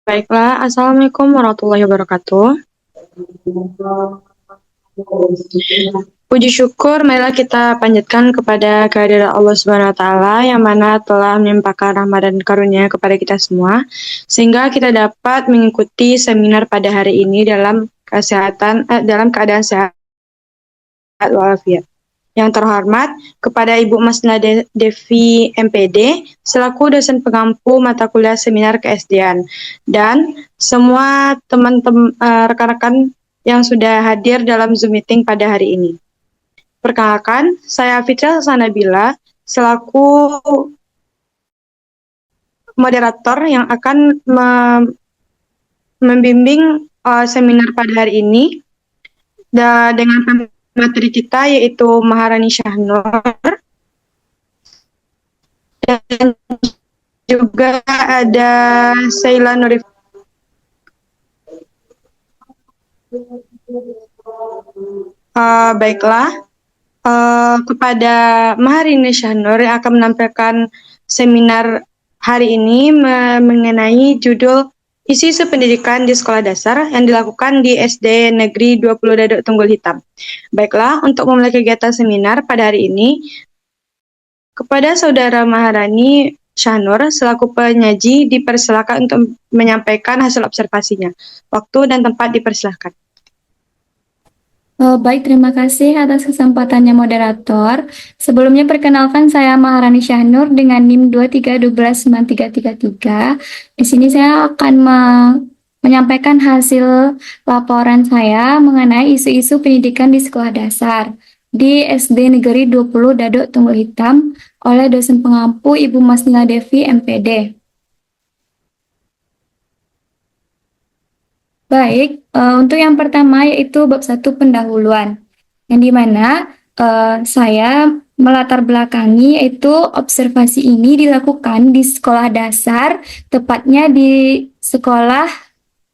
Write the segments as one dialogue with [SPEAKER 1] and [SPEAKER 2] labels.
[SPEAKER 1] Baiklah, Assalamualaikum warahmatullahi wabarakatuh. Puji syukur, marilah kita panjatkan kepada kehadirat Allah Subhanahu wa Ta'ala yang mana telah menimpakan rahmat dan karunia kepada kita semua, sehingga kita dapat mengikuti seminar pada hari ini dalam keadaan sehat walafiat. Yang terhormat kepada Ibu Masna Devi MPD selaku dosen pengampu mata kuliah seminar keSDN dan semua teman-teman rekan-rekan yang sudah hadir dalam Zoom meeting pada hari ini. Perkenalkan, saya Fitria Sanabila selaku moderator yang akan membimbing seminar pada hari ini dengan materi kita yaitu Maharani Shahnur dan juga ada Sheila Nurif. Baiklah, kepada Maharani Shahnur yang akan menampilkan seminar hari ini mengenai judul isu-isu pendidikan di sekolah dasar yang dilakukan di SD Negeri 20 Daduk Tunggul Hitam. Baiklah, untuk memulai kegiatan seminar pada hari ini, kepada Saudara Maharani Shahnur selaku penyaji dipersilakan untuk menyampaikan hasil observasinya. Waktu dan tempat dipersilakan.
[SPEAKER 2] Baik, terima kasih atas kesempatannya moderator. Sebelumnya perkenalkan saya Maharani Shahnur dengan NIM 23129333. Di sini saya akan menyampaikan hasil laporan saya mengenai isu-isu pendidikan di sekolah dasar di SD Negeri 20 Daduk Tunggul Hitam oleh dosen pengampu Ibu Masnila Devi MPD. Baik, untuk yang pertama yaitu bab 1 pendahuluan, yang dimana saya melatar belakangi yaitu observasi ini dilakukan di sekolah dasar, tepatnya di Sekolah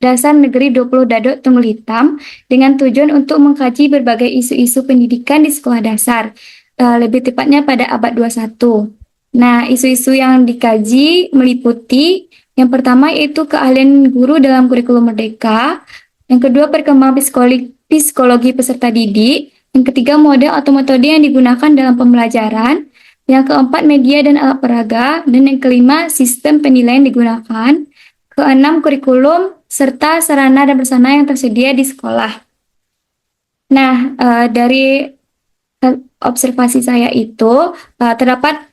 [SPEAKER 2] Dasar Negeri 20 Daduk Tunggul Hitam, dengan tujuan untuk mengkaji berbagai isu-isu pendidikan di sekolah dasar, lebih tepatnya pada abad 21. Nah, isu-isu yang dikaji meliputi yang pertama yaitu keahlian guru dalam kurikulum merdeka, yang kedua perkembangan psikologi peserta didik, yang ketiga model atau metode yang digunakan dalam pembelajaran, yang keempat media dan alat peraga, dan yang kelima sistem penilaian digunakan, keenam kurikulum, serta sarana dan prasarana yang tersedia di sekolah. Nah, dari observasi saya itu terdapat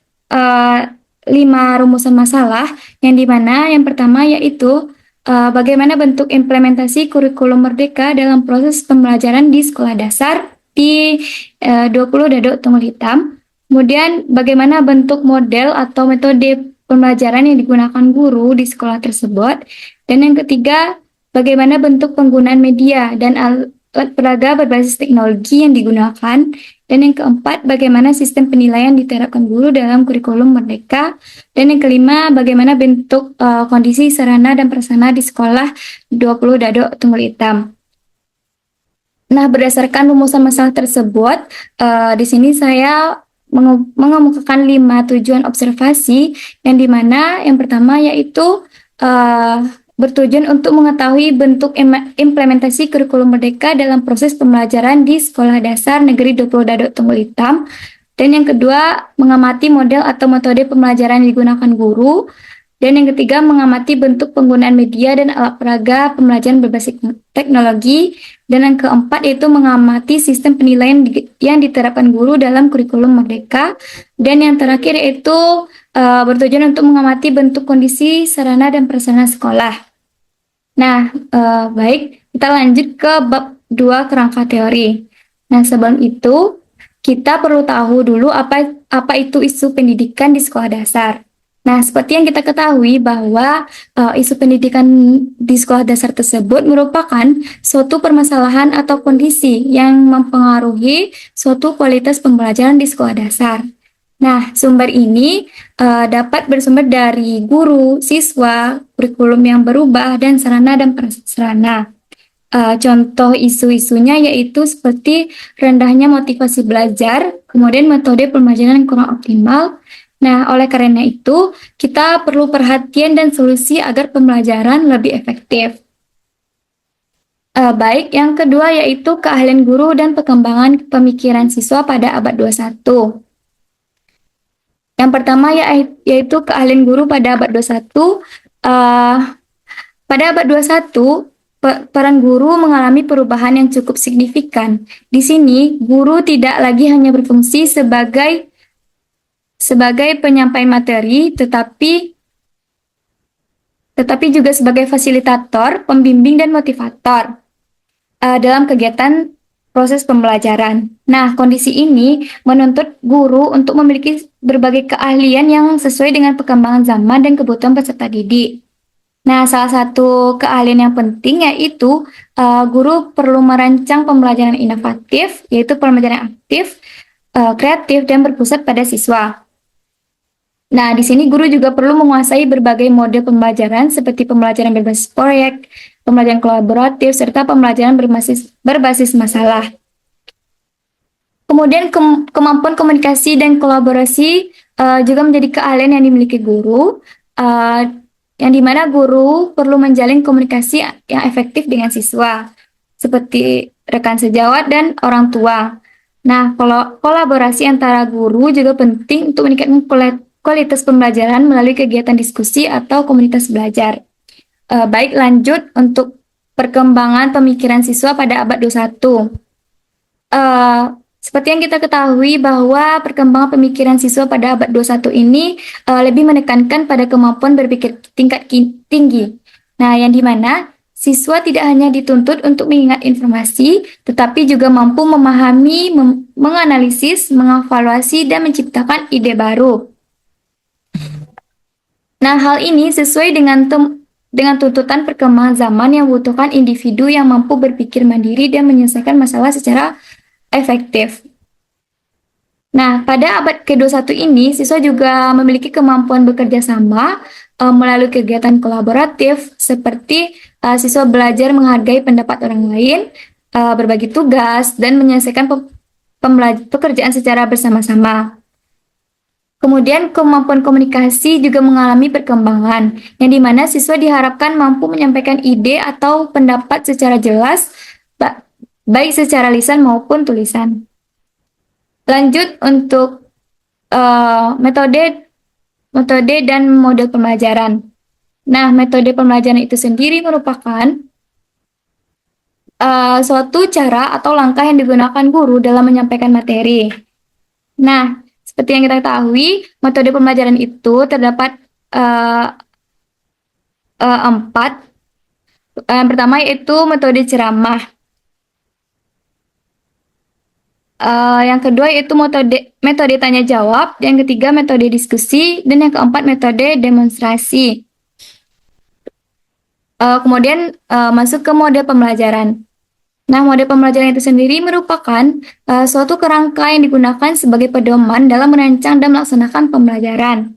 [SPEAKER 2] 5 rumusan masalah, yang dimana yang pertama yaitu bagaimana bentuk implementasi kurikulum merdeka dalam proses pembelajaran di sekolah dasar di 20 Daduk Tunggul Hitam. Kemudian bagaimana bentuk model atau metode pembelajaran yang digunakan guru di sekolah tersebut. Dan yang ketiga, bagaimana bentuk penggunaan media dan alat peraga berbasis teknologi yang digunakan. Dan yang keempat, bagaimana sistem penilaian diterapkan guru dalam kurikulum merdeka. Dan yang kelima, bagaimana bentuk kondisi sarana dan prasarana di sekolah 20 Daduk Tunggul Hitam. Nah, berdasarkan rumusan masalah tersebut, di sini saya mengemukakan 5 tujuan observasi, yang dimana yang pertama yaitu bertujuan untuk mengetahui bentuk implementasi kurikulum merdeka dalam proses pembelajaran di Sekolah Dasar Negeri 20 Daduk Tunggul Hitam. Dan yang kedua, mengamati model atau metode pembelajaran yang digunakan guru. Dan yang ketiga, mengamati bentuk penggunaan media dan alat peraga pembelajaran berbasis teknologi. Dan yang keempat, yaitu mengamati sistem penilaian yang diterapkan guru dalam kurikulum merdeka. Dan yang terakhir, yaitu bertujuan untuk mengamati bentuk kondisi sarana dan prasarana sekolah. Nah, baik, kita lanjut ke bab 2 kerangka teori. Nah, sebelum itu, kita perlu tahu dulu apa itu isu pendidikan di sekolah dasar. Nah, seperti yang kita ketahui bahwa isu pendidikan di sekolah dasar tersebut merupakan suatu permasalahan atau kondisi yang mempengaruhi suatu kualitas pembelajaran di sekolah dasar. Nah, sumber ini dapat bersumber dari guru, siswa, kurikulum yang berubah, dan sarana dan prasarana. Contoh isu-isunya yaitu seperti rendahnya motivasi belajar, kemudian metode pembelajaran yang kurang optimal, Nah, oleh karena itu, kita perlu perhatian dan solusi agar pembelajaran lebih efektif. Baik, yang kedua yaitu keahlian guru dan perkembangan pemikiran siswa pada abad 21. Yang pertama yaitu keahlian guru pada abad 21. Pada abad 21, peran guru mengalami perubahan yang cukup signifikan. Di sini, guru tidak lagi hanya berfungsi sebagai penyampai materi, tetapi juga sebagai fasilitator, pembimbing, dan motivator dalam kegiatan proses pembelajaran. Nah, kondisi ini menuntut guru untuk memiliki berbagai keahlian yang sesuai dengan perkembangan zaman dan kebutuhan peserta didik. Nah, salah satu keahlian yang penting yaitu guru perlu merancang pembelajaran inovatif, yaitu pembelajaran aktif, kreatif, dan berpusat pada siswa. Nah, di sini guru juga perlu menguasai berbagai mode pembelajaran seperti pembelajaran berbasis proyek, pembelajaran kolaboratif, serta pembelajaran berbasis masalah. Kemudian kemampuan komunikasi dan kolaborasi juga menjadi keahlian yang dimiliki guru, yang dimana guru perlu menjalin komunikasi yang efektif dengan siswa, seperti rekan sejawat dan orang tua. Nah, kolaborasi antara guru juga penting untuk meningkatkan kualitas pembelajaran melalui kegiatan diskusi atau komunitas belajar. Baik, lanjut untuk perkembangan pemikiran siswa pada abad 21. Seperti yang kita ketahui bahwa perkembangan pemikiran siswa pada abad 21 ini lebih menekankan pada kemampuan berpikir tingkat tinggi. Nah, yang dimana siswa tidak hanya dituntut untuk mengingat informasi, tetapi juga mampu memahami, menganalisis, mengevaluasi, dan menciptakan ide baru. Nah, hal ini sesuai dengan tuntutan perkembangan zaman yang membutuhkan individu yang mampu berpikir mandiri dan menyelesaikan masalah secara efektif. Nah, pada abad ke-21 ini, siswa juga memiliki kemampuan bekerja sama melalui kegiatan kolaboratif, seperti siswa belajar menghargai pendapat orang lain, berbagi tugas, dan menyelesaikan pekerjaan secara bersama-sama. Kemudian, kemampuan komunikasi juga mengalami perkembangan, yang dimana siswa diharapkan mampu menyampaikan ide atau pendapat secara jelas, baik secara lisan maupun tulisan. Lanjut untuk metode dan model pembelajaran. Nah, metode pembelajaran itu sendiri merupakan suatu cara atau langkah yang digunakan guru dalam menyampaikan materi. Nah, seperti yang kita ketahui, metode pembelajaran itu terdapat 4. Yang pertama yaitu metode ceramah. Yang kedua yaitu metode tanya jawab, yang ketiga metode diskusi, dan yang keempat metode demonstrasi. Kemudian masuk ke mode pembelajaran. Nah, mode pembelajaran itu sendiri merupakan suatu kerangka yang digunakan sebagai pedoman dalam merancang dan melaksanakan pembelajaran.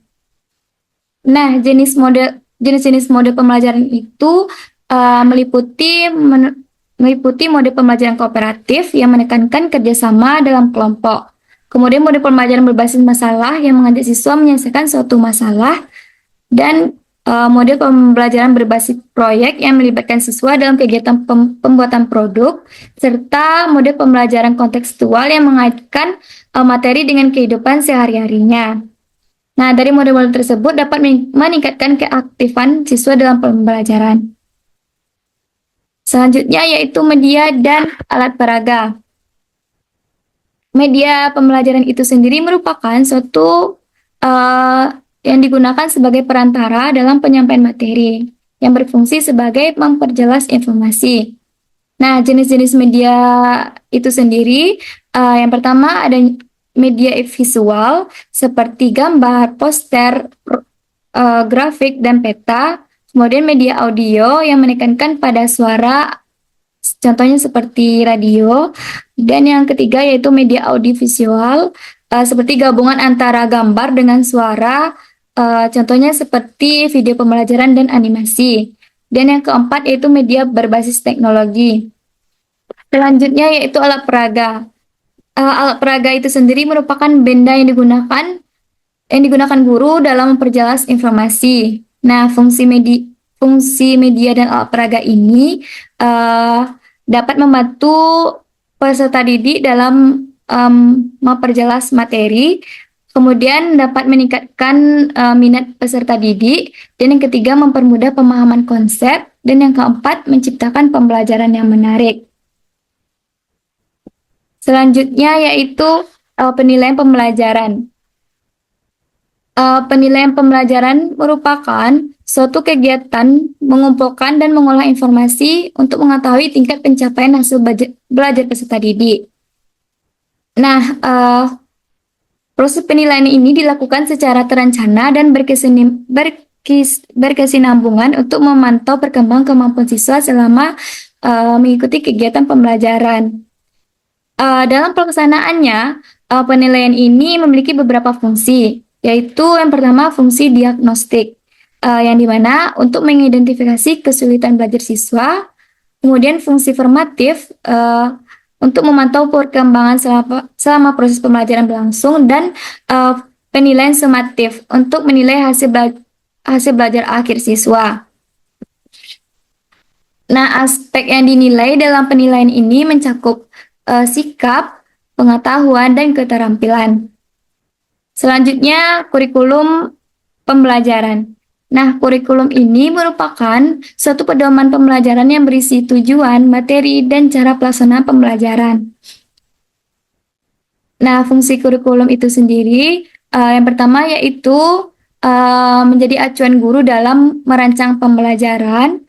[SPEAKER 2] Nah, jenis-jenis mode pembelajaran itu meliputi mode pembelajaran kooperatif yang menekankan kerjasama dalam kelompok. Kemudian mode pembelajaran berbasis masalah yang mengajak siswa menyelesaikan suatu masalah. Dan mode pembelajaran berbasis proyek yang melibatkan siswa dalam kegiatan pembuatan produk. Serta mode pembelajaran kontekstual yang mengaitkan materi dengan kehidupan sehari-harinya. Nah, dari model-model tersebut dapat meningkatkan keaktifan siswa dalam pembelajaran. Selanjutnya yaitu media dan alat peraga. Media pembelajaran itu sendiri merupakan suatu yang digunakan sebagai perantara dalam penyampaian materi, yang berfungsi sebagai memperjelas informasi. Nah, jenis-jenis media itu sendiri, yang pertama ada media visual seperti gambar, poster, grafik, dan peta. Kemudian media audio yang menekankan pada suara, contohnya seperti radio. Dan yang ketiga yaitu media audiovisual, seperti gabungan antara gambar dengan suara, contohnya seperti video pembelajaran dan animasi. Dan yang keempat yaitu media berbasis teknologi. Selanjutnya yaitu alat peraga. Alat peraga itu sendiri merupakan benda yang digunakan yang digunakan guru dalam memperjelas informasi. Nah, fungsi media dan alat peraga ini eh, dapat membantu peserta didik dalam memperjelas materi, kemudian dapat meningkatkan minat peserta didik, dan yang ketiga mempermudah pemahaman konsep, dan yang keempat menciptakan pembelajaran yang menarik. Selanjutnya yaitu penilaian pembelajaran. Penilaian pembelajaran merupakan suatu kegiatan mengumpulkan dan mengolah informasi untuk mengetahui tingkat pencapaian hasil belajar peserta didik. Nah, proses penilaian ini dilakukan secara terencana dan berkesinambungan untuk memantau perkembangan kemampuan siswa selama mengikuti kegiatan pembelajaran. Dalam pelaksanaannya, penilaian ini memiliki beberapa fungsi, yaitu yang pertama fungsi diagnostik, yang dimana untuk mengidentifikasi kesulitan belajar siswa, kemudian fungsi formatif untuk memantau perkembangan selama proses pembelajaran berlangsung, dan penilaian sumatif untuk menilai hasil belajar akhir siswa. Nah, aspek yang dinilai dalam penilaian ini mencakup sikap, pengetahuan, dan keterampilan. Selanjutnya, kurikulum pembelajaran. Nah, kurikulum ini merupakan suatu pedoman pembelajaran yang berisi tujuan, materi, dan cara pelaksanaan pembelajaran. Nah, fungsi kurikulum itu sendiri, yang pertama yaitu menjadi acuan guru dalam merancang pembelajaran,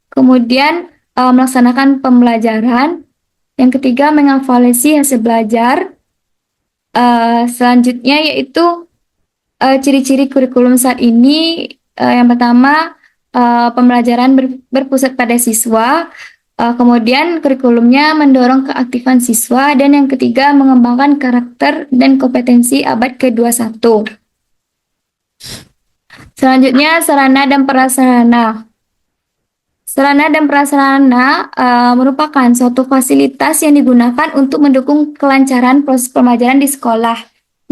[SPEAKER 2] kemudian melaksanakan pembelajaran, yang ketiga, mengevaluasi hasil belajar. Selanjutnya yaitu ciri-ciri kurikulum saat ini. Yang pertama, pembelajaran berpusat pada siswa. Kemudian kurikulumnya mendorong keaktifan siswa. Dan yang ketiga, mengembangkan karakter dan kompetensi abad ke-21. Selanjutnya, sarana dan prasarana. Sarana dan prasarana merupakan suatu fasilitas yang digunakan untuk mendukung kelancaran proses pembelajaran di sekolah.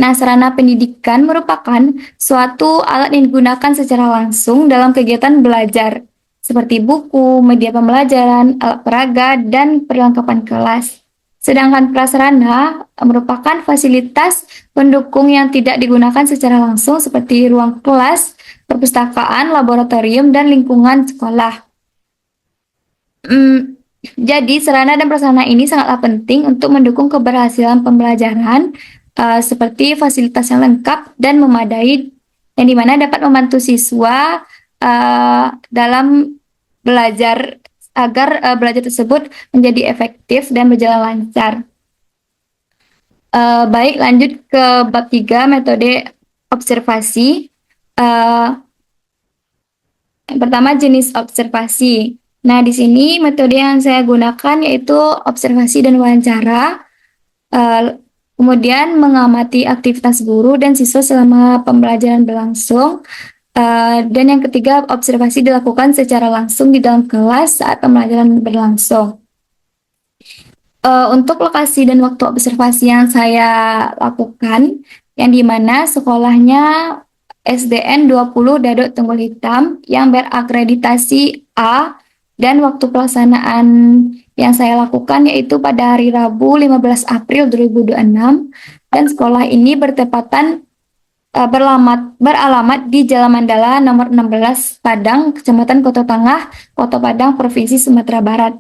[SPEAKER 2] Nah, sarana pendidikan merupakan suatu alat yang digunakan secara langsung dalam kegiatan belajar, seperti buku, media pembelajaran, alat peraga, dan perlengkapan kelas. Sedangkan prasarana merupakan fasilitas pendukung yang tidak digunakan secara langsung, seperti ruang kelas, perpustakaan, laboratorium, dan lingkungan sekolah. Jadi, sarana dan prasarana ini sangatlah penting untuk mendukung keberhasilan pembelajaran, seperti fasilitas yang lengkap dan memadai, yang dimana dapat membantu siswa dalam belajar agar belajar tersebut menjadi efektif dan berjalan lancar. Baik, lanjut ke bab 3, metode observasi. Yang pertama, jenis observasi. Nah, di sini metode yang saya gunakan yaitu observasi dan wawancara, kemudian mengamati aktivitas guru dan siswa selama pembelajaran berlangsung, dan yang ketiga, observasi dilakukan secara langsung di dalam kelas saat pembelajaran berlangsung. Untuk lokasi dan waktu observasi yang saya lakukan, yang dimana sekolahnya SDN 20 Dadok Tunggul Hitam yang berakreditasi A, dan waktu pelaksanaan yang saya lakukan yaitu pada hari Rabu 15 April 2026, dan sekolah ini bertepatan beralamat di Jalan Mandala nomor 16 Padang, Kecamatan Kota Tengah, Kota Padang, Provinsi Sumatera Barat.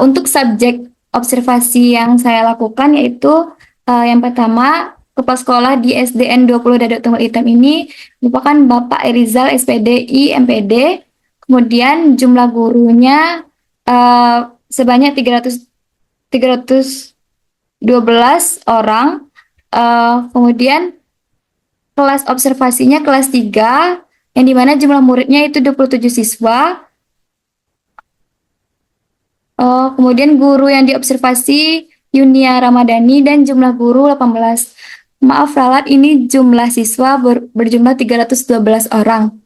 [SPEAKER 2] Untuk subjek observasi yang saya lakukan yaitu yang pertama, kepala sekolah di SDN 20 Dadok Tunggul Hitam ini merupakan Bapak Erizal SPDI MPD. Kemudian jumlah gurunya sebanyak 312 orang. Kemudian kelas observasinya kelas 3, yang dimana jumlah muridnya itu 27 siswa. Kemudian guru yang diobservasi Yunia Ramadhani dan jumlah guru 18. Maaf ralat, ini jumlah siswa berjumlah 312 orang.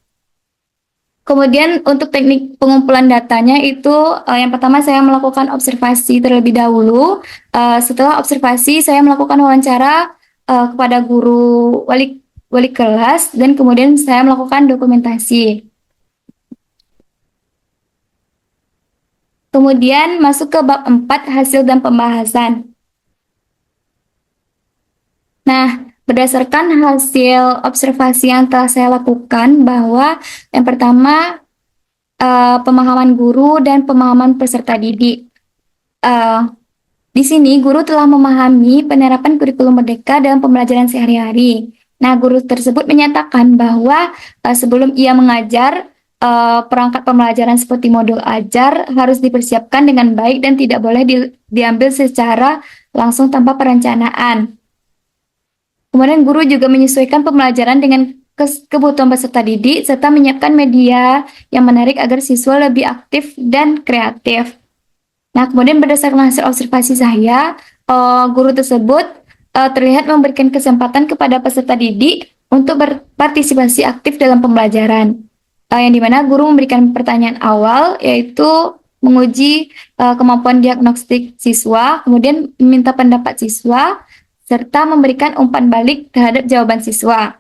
[SPEAKER 2] Kemudian untuk teknik pengumpulan datanya itu yang pertama saya melakukan observasi terlebih dahulu. Setelah observasi saya melakukan wawancara kepada guru wali kelas dan kemudian saya melakukan dokumentasi. Kemudian masuk ke bab 4 hasil dan pembahasan. Nah, berdasarkan hasil observasi yang telah saya lakukan bahwa yang pertama pemahaman guru dan pemahaman peserta didik. Di sini guru telah memahami penerapan kurikulum merdeka dalam pembelajaran sehari-hari. Nah, guru tersebut menyatakan bahwa sebelum ia mengajar, perangkat pembelajaran seperti modul ajar harus dipersiapkan dengan baik dan tidak boleh diambil secara langsung tanpa perencanaan. Kemudian guru juga menyesuaikan pembelajaran dengan kebutuhan peserta didik serta menyiapkan media yang menarik agar siswa lebih aktif dan kreatif. Nah, kemudian berdasarkan hasil observasi saya, guru tersebut terlihat memberikan kesempatan kepada peserta didik untuk berpartisipasi aktif dalam pembelajaran. Yang dimana guru memberikan pertanyaan awal, yaitu menguji kemampuan diagnostik siswa, kemudian meminta pendapat siswa, serta memberikan umpan balik terhadap jawaban siswa.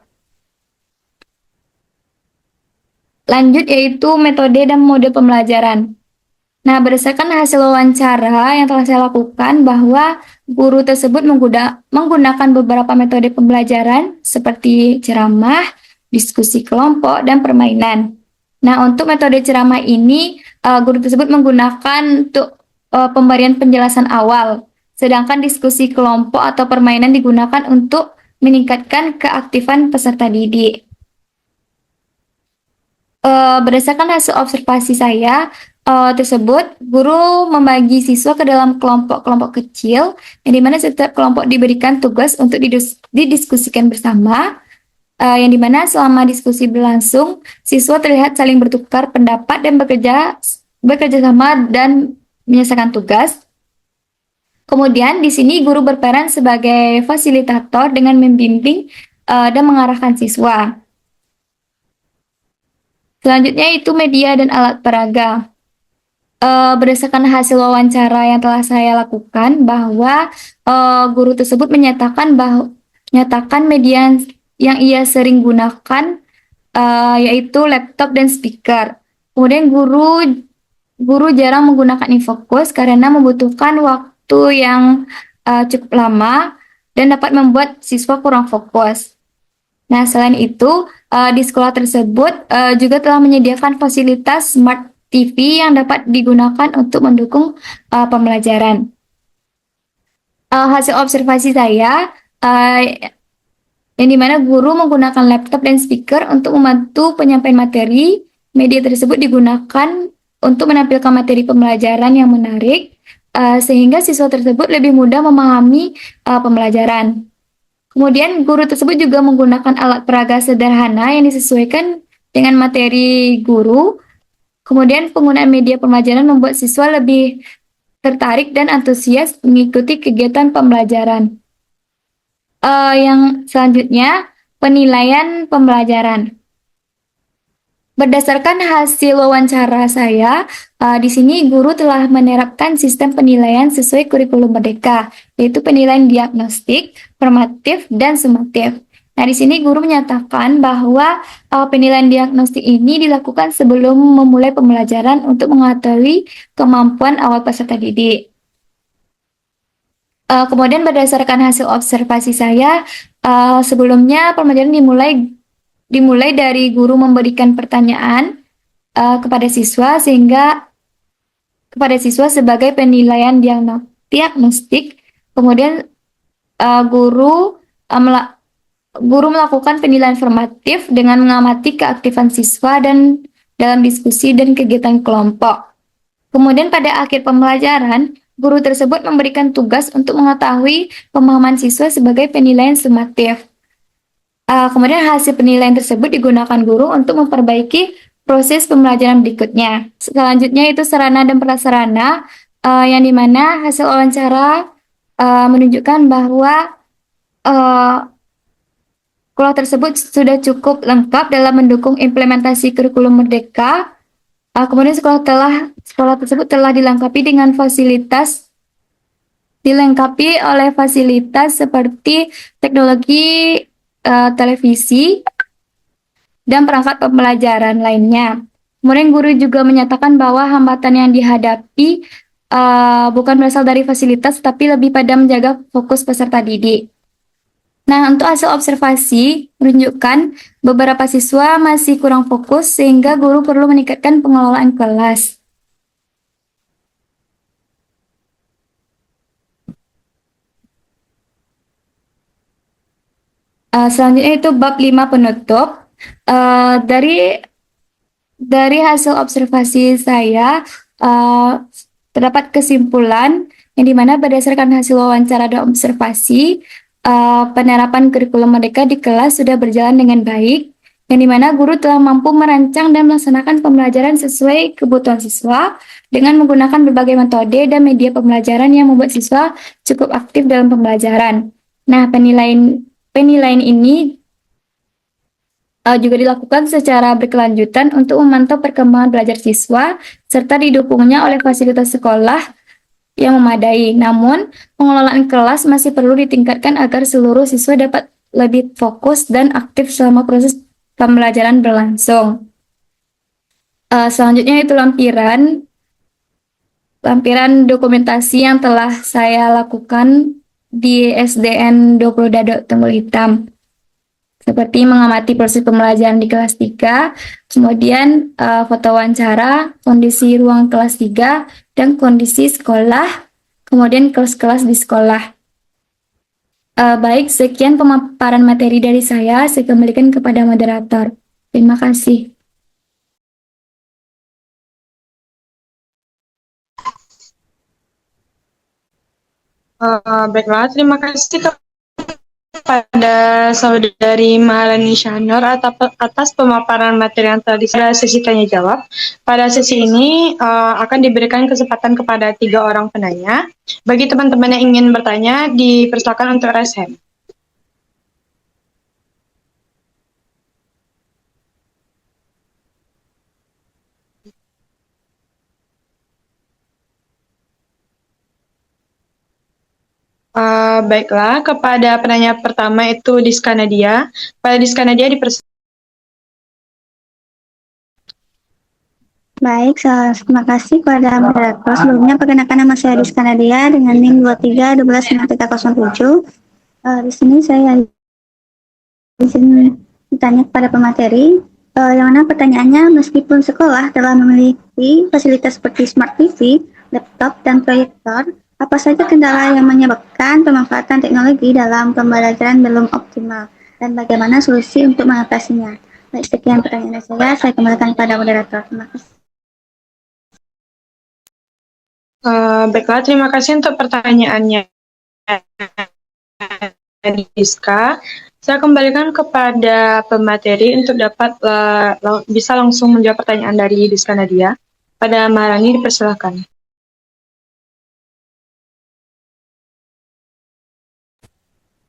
[SPEAKER 2] Lanjut yaitu metode dan mode pembelajaran. Nah, berdasarkan hasil wawancara yang telah saya lakukan bahwa guru tersebut menggunakan beberapa metode pembelajaran seperti ceramah, diskusi kelompok, dan permainan. Nah, untuk metode ceramah ini, guru tersebut menggunakan untuk pemberian penjelasan awal, sedangkan diskusi kelompok atau permainan digunakan untuk meningkatkan keaktifan peserta didik. Berdasarkan hasil observasi saya tersebut, guru membagi siswa ke dalam kelompok-kelompok kecil, yang dimana setiap kelompok diberikan tugas untuk didiskusikan bersama, yang dimana selama diskusi berlangsung, siswa terlihat saling bertukar pendapat dan bekerja sama dan menyelesaikan tugas. Kemudian di sini guru berperan sebagai fasilitator dengan membimbing dan mengarahkan siswa. Selanjutnya itu media dan alat peraga. Berdasarkan hasil wawancara yang telah saya lakukan bahwa guru tersebut menyatakan media yang ia sering gunakan yaitu laptop dan speaker. Kemudian guru jarang menggunakan infokus karena membutuhkan waktu yang cukup lama dan dapat membuat siswa kurang fokus. Nah, selain itu, di sekolah tersebut juga telah menyediakan fasilitas Smart TV yang dapat digunakan untuk mendukung pembelajaran. Hasil observasi saya, yang dimana guru menggunakan laptop dan speaker untuk membantu penyampaian materi, media tersebut digunakan untuk menampilkan materi pembelajaran yang menarik, sehingga siswa tersebut lebih mudah memahami pembelajaran. Kemudian guru tersebut juga menggunakan alat peraga sederhana yang disesuaikan dengan materi guru. Kemudian penggunaan media pembelajaran membuat siswa lebih tertarik dan antusias mengikuti kegiatan pembelajaran. Yang selanjutnya, penilaian pembelajaran. Berdasarkan hasil wawancara saya, di sini guru telah menerapkan sistem penilaian sesuai kurikulum merdeka, yaitu penilaian diagnostik, formatif, dan sumatif. Nah, di sini guru menyatakan bahwa penilaian diagnostik ini dilakukan sebelum memulai pembelajaran untuk mengetahui kemampuan awal peserta didik. Kemudian berdasarkan hasil observasi saya, sebelumnya pembelajaran dimulai dari guru memberikan pertanyaan kepada siswa sebagai penilaian diagnostik. Kemudian guru melakukan penilaian formatif dengan mengamati keaktifan siswa dan dalam diskusi dan kegiatan kelompok. Kemudian pada akhir pembelajaran, guru tersebut memberikan tugas untuk mengetahui pemahaman siswa sebagai penilaian sumatif. Kemudian hasil penilaian tersebut digunakan guru untuk memperbaiki proses pembelajaran berikutnya. Selanjutnya itu sarana dan prasarana, yang dimana hasil wawancara menunjukkan bahwa sekolah tersebut sudah cukup lengkap dalam mendukung implementasi kurikulum merdeka. Kemudian sekolah tersebut telah dilengkapi dengan fasilitas dilengkapi oleh fasilitas seperti teknologi televisi dan perangkat pembelajaran lainnya. Kemudian guru juga menyatakan bahwa hambatan yang dihadapi bukan berasal dari fasilitas, tapi lebih pada menjaga fokus peserta didik. Nah, untuk hasil observasi menunjukkan beberapa siswa masih kurang fokus sehingga guru perlu meningkatkan pengelolaan kelas. Selanjutnya itu bab 5 penutup. Dari hasil observasi saya, terdapat kesimpulan yang dimana berdasarkan hasil wawancara dan observasi, penerapan kurikulum Merdeka di kelas sudah berjalan dengan baik, yang dimana guru telah mampu merancang dan melaksanakan pembelajaran sesuai kebutuhan siswa dengan menggunakan berbagai metode dan media pembelajaran yang membuat siswa cukup aktif dalam pembelajaran. Nah, penilaian ini juga dilakukan secara berkelanjutan untuk memantau perkembangan belajar siswa serta didukungnya oleh fasilitas sekolah yang memadai. Namun, pengelolaan kelas masih perlu ditingkatkan agar seluruh siswa dapat lebih fokus dan aktif selama proses pembelajaran berlangsung. Selanjutnya itu lampiran dokumentasi yang telah saya lakukan di SDN 20 Dadok Tunggul Hitam. Seperti mengamati proses pembelajaran di kelas 3, kemudian foto wawancara, kondisi ruang kelas 3, dan kondisi sekolah, kemudian kelas-kelas di sekolah. Baik, sekian pemaparan materi dari saya kembalikan kepada moderator. Terima kasih.
[SPEAKER 1] Baiklah, terima kasih kepada Saudari Maharani Syahnur atas pemaparan materi yang telah pada sesi tanya jawab. Pada sesi ini akan diberikan kesempatan kepada 3 orang penanya. Bagi teman-teman yang ingin bertanya, dipersilakan untuk raise hand. Baiklah, kepada penanya pertama itu Diska Nadia. Pada Diska Nadia
[SPEAKER 3] Baik, terima kasih kepada moderator. Sebelumnya perkenalkan nama saya Rizka Nadia dengan NIM 23129307. Di sini saya izin ditanya kepada pemateri, yang mana pertanyaannya, meskipun sekolah telah memiliki fasilitas seperti smart TV, laptop, dan proyektor, apa saja kendala yang menyebabkan pemanfaatan teknologi dalam pembelajaran belum optimal, dan bagaimana solusi untuk mengatasinya? Baik, sekian pertanyaan saya kembalikan kepada moderator. Terima kasih.
[SPEAKER 1] Baiklah, terima kasih untuk pertanyaannya, Diska. Saya kembalikan kepada pemateri untuk dapat bisa langsung menjawab pertanyaan dari Diska Nadia. Pada Maharani, dipersilakan.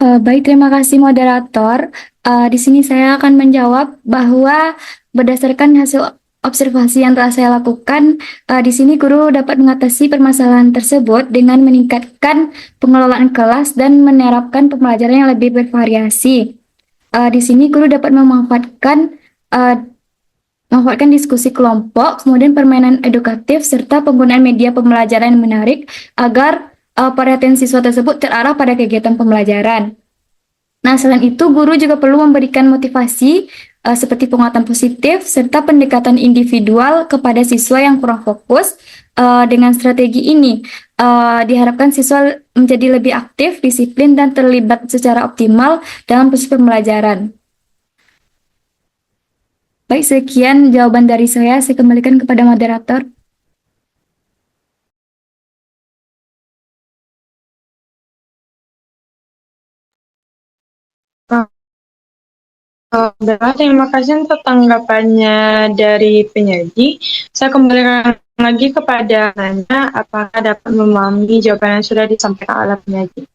[SPEAKER 2] Baik, terima kasih moderator. Di sini saya akan menjawab bahwa berdasarkan hasil observasi yang telah saya lakukan, di sini guru dapat mengatasi permasalahan tersebut dengan meningkatkan pengelolaan kelas dan menerapkan pembelajaran yang lebih bervariasi. Di sini guru dapat memanfaatkan diskusi kelompok, kemudian permainan edukatif, serta penggunaan media pembelajaran yang menarik agar perhatian siswa tersebut terarah pada kegiatan pembelajaran. Nah, selain itu, guru juga perlu memberikan motivasi seperti penguatan positif serta pendekatan individual kepada siswa yang kurang fokus. Dengan strategi ini, diharapkan siswa menjadi lebih aktif, disiplin, dan terlibat secara optimal dalam proses pembelajaran. Baik, sekian jawaban dari saya kembalikan kepada moderator.
[SPEAKER 1] Terima kasih untuk tanggapannya dari penyaji. Saya kembalikan lagi kepada Nanya, apakah dapat memahami jawaban yang sudah disampaikan oleh penyaji?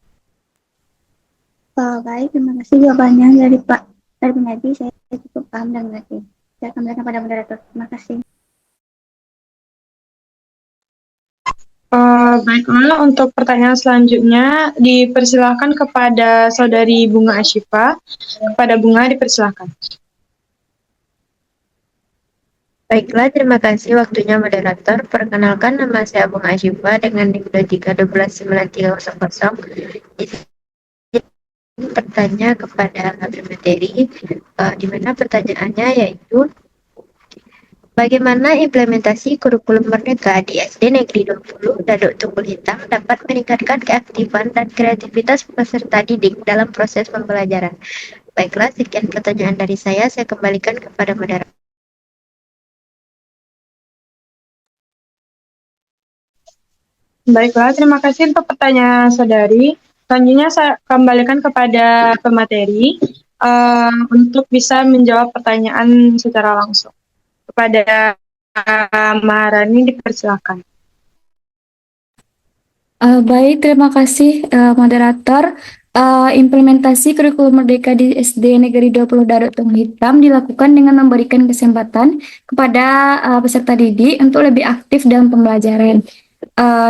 [SPEAKER 3] Baik, terima kasih jawabannya dari penyaji. Saya cukup paham dan mengerti. Saya kembalikan pada moderator. Terima kasih.
[SPEAKER 1] Baiklah, untuk pertanyaan selanjutnya dipersilakan kepada Saudari Bunga Asyifa. Kepada Bunga dipersilakan.
[SPEAKER 4] Baiklah, terima kasih waktunya moderator. Perkenalkan, nama saya Bunga Asyifa dengan NIM 23129300. Ini bertanya kepada materi, di mana pertanyaannya yaitu bagaimana implementasi kurikulum Merdeka di SD Negeri 20 Daduk Tunggul Hitam dapat meningkatkan keaktifan dan kreativitas peserta didik dalam proses pembelajaran. Baiklah, sekian pertanyaan dari saya kembalikan kepada moderator.
[SPEAKER 1] Baiklah, terima kasih untuk pertanyaan saudari. Selanjutnya saya kembalikan kepada pemateri untuk bisa menjawab pertanyaan secara langsung. Kepada Maharani dipersilakan.
[SPEAKER 2] Baik, terima kasih moderator. Implementasi kurikulum Merdeka di SD Negeri 20 Daduk Tunggul Hitam dilakukan dengan memberikan kesempatan kepada peserta didik untuk lebih aktif dalam pembelajaran.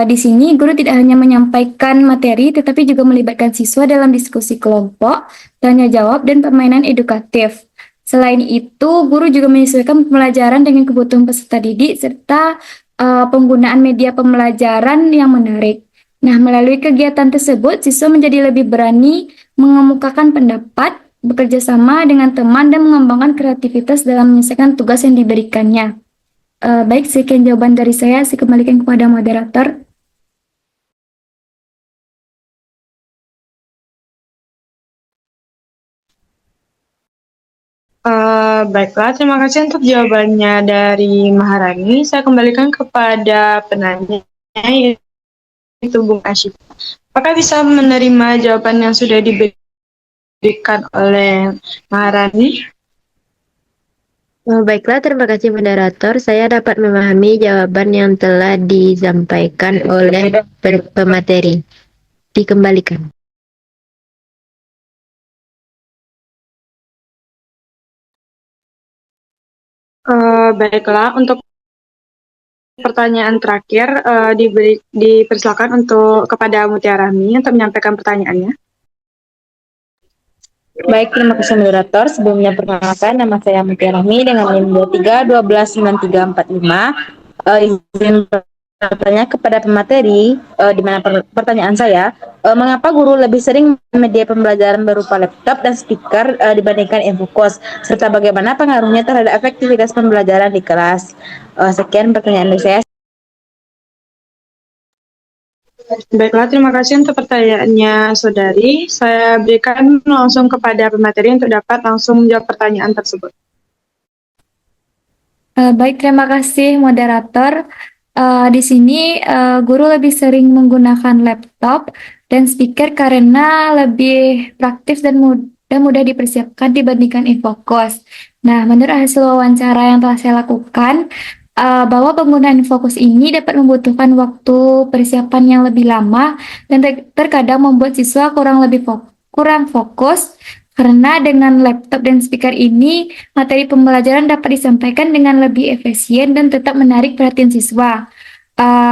[SPEAKER 2] Di sini guru tidak hanya menyampaikan materi, tetapi juga melibatkan siswa dalam diskusi kelompok, tanya jawab, dan permainan edukatif. Selain itu, guru juga menyesuaikan pembelajaran dengan kebutuhan peserta didik serta penggunaan media pembelajaran yang menarik. Nah, melalui kegiatan tersebut, siswa menjadi lebih berani mengemukakan pendapat, bekerja sama dengan teman, dan mengembangkan kreativitas dalam menyelesaikan tugas yang diberikannya. Baik, sekian jawaban dari saya kembalikan kepada moderator.
[SPEAKER 1] Baiklah, terima kasih untuk jawabannya dari Maharani. Saya kembalikan kepada penanya, yaitu Bung Asyifa. Apakah bisa menerima jawaban yang sudah diberikan oleh Maharani?
[SPEAKER 4] Baiklah, terima kasih moderator. Saya dapat memahami jawaban yang telah disampaikan oleh pemateri. Dikembalikan.
[SPEAKER 1] Baiklah, untuk pertanyaan terakhir dipersilakan untuk kepada Mutiara Rahmi untuk menyampaikan pertanyaannya.
[SPEAKER 5] Baik, terima kasih moderator. Sebelumnya perkenalkan, nama saya Mutiara Rahmi dengan NIM 23129345. Izin bertanya kepada pemateri, di mana pertanyaan saya, mengapa guru lebih sering media pembelajaran berupa laptop dan speaker dibandingkan infokos, serta bagaimana pengaruhnya terhadap efektivitas pembelajaran di kelas? Sekian pertanyaan dari saya.
[SPEAKER 1] Baiklah, terima kasih untuk pertanyaannya, Saudari. Saya berikan langsung kepada pemateri untuk dapat langsung menjawab pertanyaan tersebut.
[SPEAKER 2] Baik, terima kasih moderator. Di sini guru lebih sering menggunakan laptop dan speaker karena lebih praktis dan mudah dipersiapkan dibandingkan infokos. Nah, menurut hasil wawancara yang telah saya lakukan, bahwa penggunaan infokos ini dapat membutuhkan waktu persiapan yang lebih lama dan terkadang membuat siswa kurang fokus. Karena dengan laptop dan speaker ini, materi pembelajaran dapat disampaikan dengan lebih efisien dan tetap menarik perhatian siswa.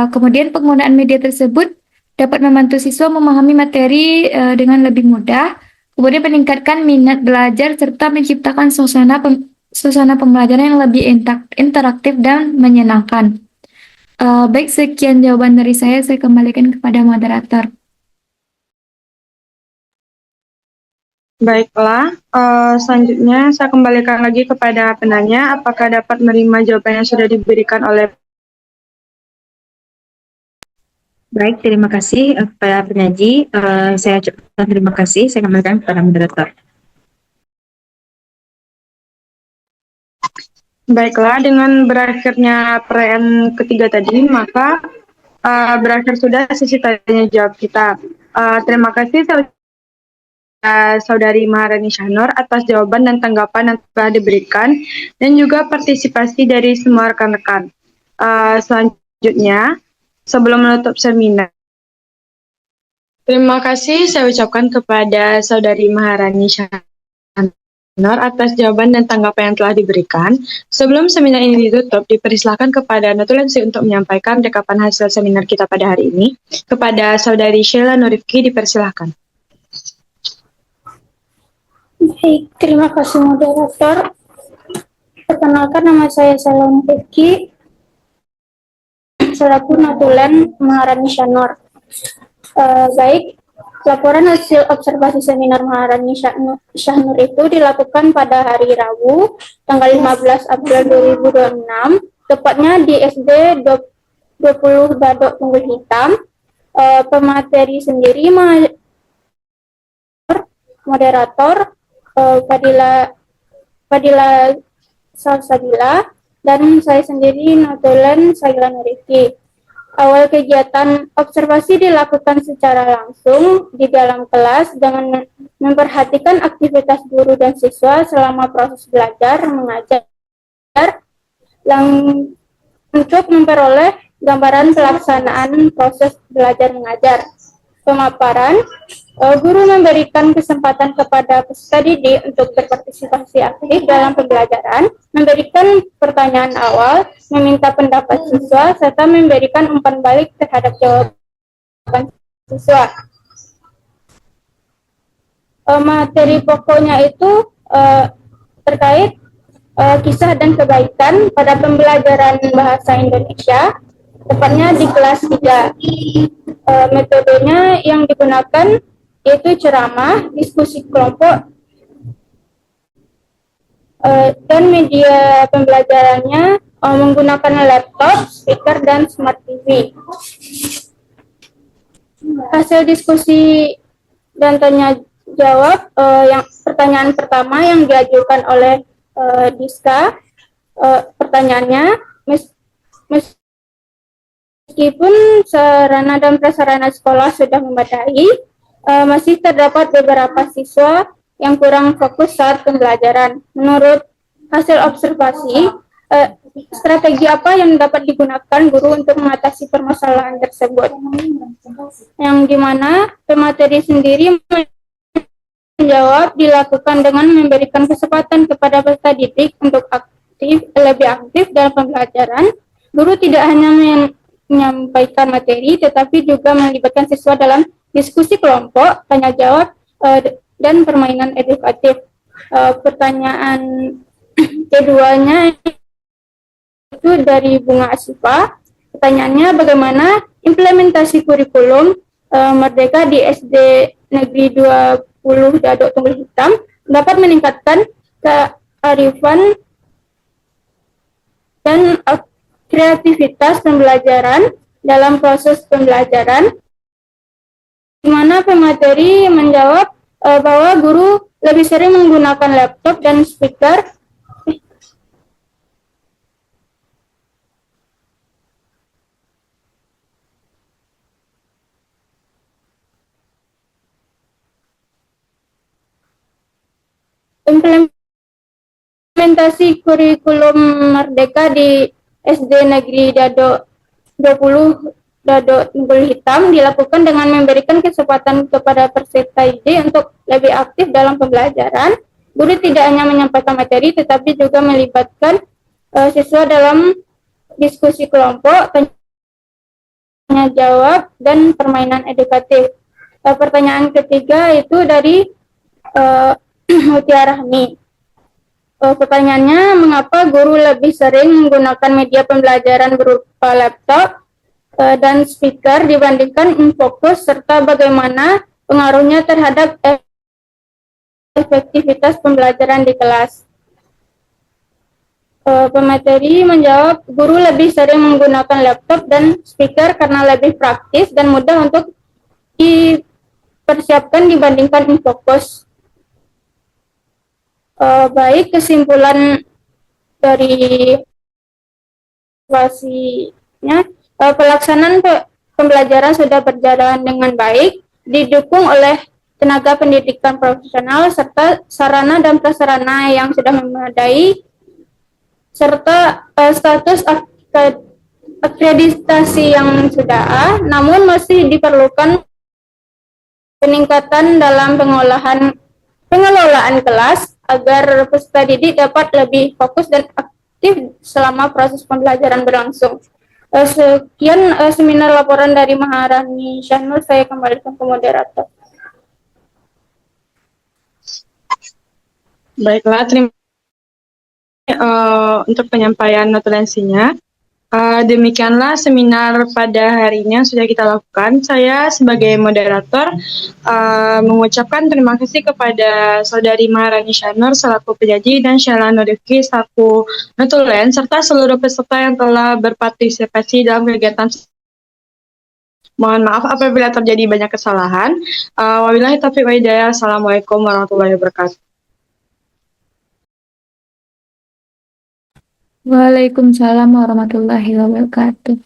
[SPEAKER 2] Kemudian penggunaan media tersebut dapat membantu siswa memahami materi dengan lebih mudah, kemudian meningkatkan minat belajar serta menciptakan suasana pembelajaran yang lebih interaktif dan menyenangkan. Baik, sekian jawaban dari saya kembalikan kepada moderator.
[SPEAKER 1] Baiklah, selanjutnya saya kembalikan lagi kepada penanya, apakah dapat menerima jawaban yang sudah diberikan oleh.
[SPEAKER 5] Baik, terima kasih kepada penyaji. Saya ucapkan terima kasih. Saya kembalikan kepada moderator.
[SPEAKER 1] Baiklah, dengan berakhirnya perayaan ketiga tadi, maka berakhir sudah sesi tanya jawab kita. Terima kasih Saudari Maharani Syahnur atas jawaban dan tanggapan yang telah diberikan dan juga partisipasi dari semua rekan-rekan. Selanjutnya, sebelum menutup seminar, terima kasih saya ucapkan kepada Saudari Maharani Syahnur atas jawaban dan tanggapan yang telah diberikan. Sebelum seminar ini ditutup, dipersilakan kepada Notulensi untuk menyampaikan rekapan hasil seminar kita pada hari ini. Kepada Saudari Sheila Nurifki, dipersilakan.
[SPEAKER 6] Baik, terima kasih moderator. Perkenalkan, nama saya Sheila Nurifki, selaku Notulen Maharani Syanur. Baik, laporan hasil observasi seminar Maharani Syanur itu dilakukan pada hari Rabu, tanggal 15 April 2026, tepatnya di SD 20 Dadok Tunggul Hitam. Pemateri sendiri moderator Fadila Salsabila, dan saya sendiri Notulen Sheila Nurifki. Awal kegiatan observasi dilakukan secara langsung di dalam kelas dengan memperhatikan aktivitas guru dan siswa selama proses belajar mengajar untuk memperoleh gambaran pelaksanaan proses belajar mengajar. Pemaparan, guru memberikan kesempatan kepada peserta didik untuk berpartisipasi aktif dalam pembelajaran, memberikan pertanyaan awal, meminta pendapat siswa, serta memberikan umpan balik terhadap jawaban siswa. Materi pokoknya itu terkait kisah dan kebaikan pada pembelajaran bahasa Indonesia, tepatnya di kelas 3. Metodenya yang digunakan yaitu ceramah, diskusi kelompok, dan media pembelajarannya menggunakan laptop, speaker, dan smart TV. Hasil diskusi dan tanya jawab, yang pertanyaan pertama yang diajukan oleh Diska, pertanyaannya, meskipun sarana dan prasarana sekolah sudah memadai, masih terdapat beberapa siswa yang kurang fokus saat pembelajaran. Menurut hasil observasi, strategi apa yang dapat digunakan guru untuk mengatasi permasalahan tersebut? Yang dimana pemateri sendiri menjawab dilakukan dengan memberikan kesempatan kepada peserta didik untuk lebih aktif dalam pembelajaran. Guru tidak hanya menyampaikan materi, tetapi juga melibatkan siswa dalam diskusi kelompok, tanya jawab, dan permainan edukatif. Pertanyaan keduanya itu dari Bunga Asifa. Pertanyaannya, bagaimana implementasi kurikulum Merdeka di SD Negeri 20 Dadok Tunggul Hitam dapat meningkatkan kearifan dan kreativitas pembelajaran dalam proses pembelajaran, di mana pemateri menjawab bahwa guru lebih sering menggunakan laptop dan speaker implementasi kurikulum Merdeka di SD Negeri Dadok 20 Dadok Tunggul Hitam dilakukan dengan memberikan kesempatan kepada peserta didik untuk lebih aktif dalam pembelajaran. Guru tidak hanya menyampaikan materi, tetapi juga melibatkan siswa dalam diskusi kelompok, tanya jawab, dan permainan edukatif. Pertanyaan ketiga itu dari Mutiara Rahmi. Pertanyaannya, mengapa guru lebih sering menggunakan media pembelajaran berupa laptop dan speaker dibandingkan infokus, serta bagaimana pengaruhnya terhadap efektivitas pembelajaran di kelas? Pemateri menjawab, guru lebih sering menggunakan laptop dan speaker karena lebih praktis dan mudah untuk dipersiapkan dibandingkan infokus. Baik, kesimpulan dari evaluasinya, pelaksanaan pembelajaran sudah berjalan dengan baik, didukung oleh tenaga pendidikan profesional serta sarana dan prasarana yang sudah memadai, serta status akreditasi yang sudah namun masih diperlukan peningkatan dalam pengelolaan kelas, agar peserta didik dapat lebih fokus dan aktif selama proses pembelajaran berlangsung. Sekian seminar laporan dari Maharani Syahnur, saya kembalikan ke moderator.
[SPEAKER 1] Baiklah, terima kasih untuk penyampaian notulensinya. Demikianlah seminar pada harinya sudah kita lakukan. Saya sebagai moderator mengucapkan terima kasih kepada Saudari Maharani Syahnur selaku penyaji dan Sheila Nurifki selaku notulen serta seluruh peserta yang telah berpartisipasi dalam kegiatan. Mohon maaf apabila terjadi banyak kesalahan. Wabillahi taufiq wa hidayah. Assalamualaikum warahmatullahi wabarakatuh.
[SPEAKER 2] Waalaikumsalam warahmatullahi wabarakatuh.